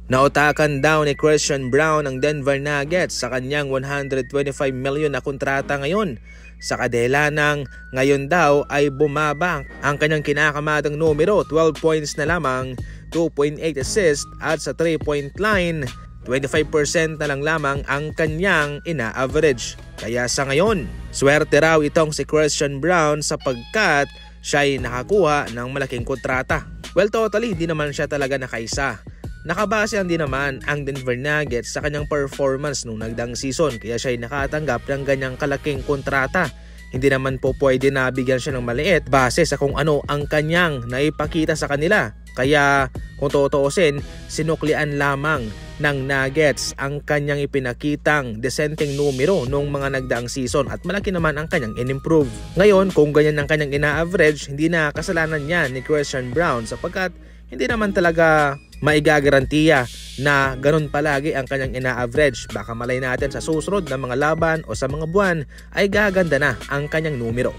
Nautakan daw ni Christian Braun ang Denver Nuggets sa kanyang $125 million na kontrata ngayon. Sa kadela ng ngayon daw ay bumaba ang kanyang kinakamadang numero, 12 points na lamang, 2.8 assists at sa 3-point line, 25% na lang lamang ang kanyang ina-average. Kaya sa ngayon, swerte raw itong si Christian Braun sapagkat siya ay nakakuha ng malaking kontrata. Well, totally, hindi naman siya talaga nakaisa. Nakabase din naman ang Denver Nuggets sa kanyang performance nung nagdaang season kaya siya ay nakatanggap ng ganyang kalaking kontrata. Hindi naman po pwede na bigyan siya ng maliit base sa kung ano ang kanyang naipakita sa kanila. Kaya kung tutuusin, sinuklian lamang ng Nuggets ang kanyang ipinakitang desenteng numero nung mga nagdaang season at malaki naman ang kanyang in-improve. Ngayon, kung ganyan ang kanyang ina-average, hindi na kasalanan niya ni Christian Braun sapagkat hindi naman talaga maigagarantiya na ganun palagi ang kanyang ina-average. Baka malay natin sa susunod na mga laban o sa mga buwan ay gaganda na ang kanyang numero.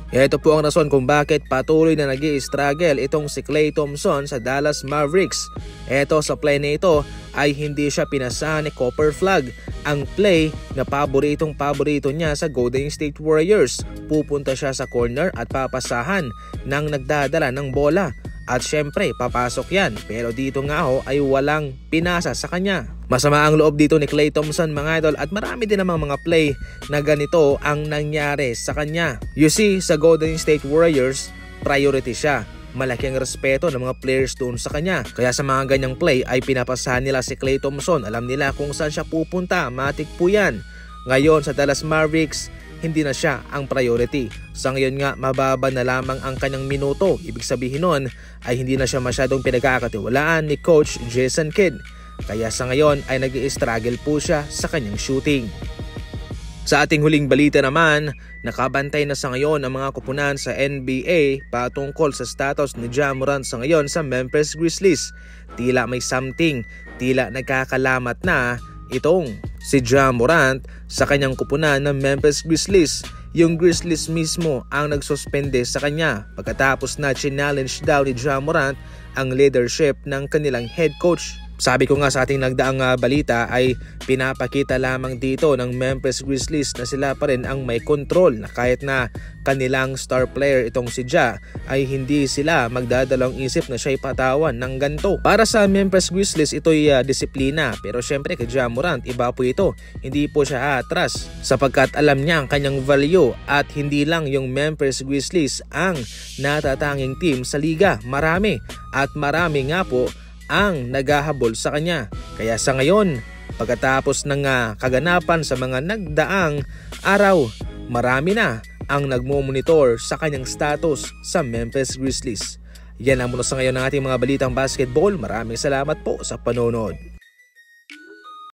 Ito po ang rason kung bakit patuloy na nag-i-struggle itong si Klay Thompson sa Dallas Mavericks. Ito sa play na ito ay hindi siya pinasa ni Copper Flag. Ang play na paborito niya sa Golden State Warriors. Pupunta siya sa corner at papasahan ng nagdadala ng bola. At syempre, papasok yan. Pero dito nga ho ay walang pinasa sa kanya. Masama ang loob dito ni Klay Thompson mga idol at marami din namang mga play na ganito ang nangyari sa kanya. You see, sa Golden State Warriors, priority siya. Malaki ang respeto ng mga players doon sa kanya. Kaya sa mga ganyang play ay pinapasahan nila si Klay Thompson. Alam nila kung saan siya pupunta. Matik po yan. Ngayon sa Dallas Mavericks, hindi na siya ang priority. Sa ngayon nga, mababa na lamang ang kanyang minuto. Ibig sabihin nun ay hindi na siya masyadong pinagkakatiwalaan ni Coach Jason Kidd. Kaya sa ngayon ay nag-i-struggle po siya sa kanyang shooting. Sa ating huling balita naman, nakabantay na sa ngayon ang mga kupunan sa NBA patungkol sa status ni Ja Morant sa ngayon sa Memphis Grizzlies. Tila may something, tila nagkakalamat na itong si Ja Morant sa kanyang kupunan ng Memphis Grizzlies. Yung Grizzlies mismo ang nagsuspende sa kanya pagkatapos na challenge daw ni Ja Morant ang leadership ng kanilang head coach. Sabi ko nga sa ating nagdaang balita ay pinapakita lamang dito ng Memphis Grizzlies na sila pa rin ang may control na kahit na kanilang star player itong si Ja ay hindi sila magdadalawang isip na siya'y patawan ng ganito. Para sa Memphis Grizzlies ito'y disiplina pero syempre kay Ja Morant iba po ito. Hindi po siya atras sapagkat alam niya ang kanyang value at hindi lang yung Memphis Grizzlies ang natatanging team sa liga. Marami at marami nga po ang naghahabol sa kanya. Kaya sa ngayon, pagkatapos ng kaganapan sa mga nagdaang araw, marami na ang nagmo-monitor sa kanyang status sa Memphis Grizzlies. Yan ang muna sa ngayon ng ating mga balitang basketball. Maraming salamat po sa panonood.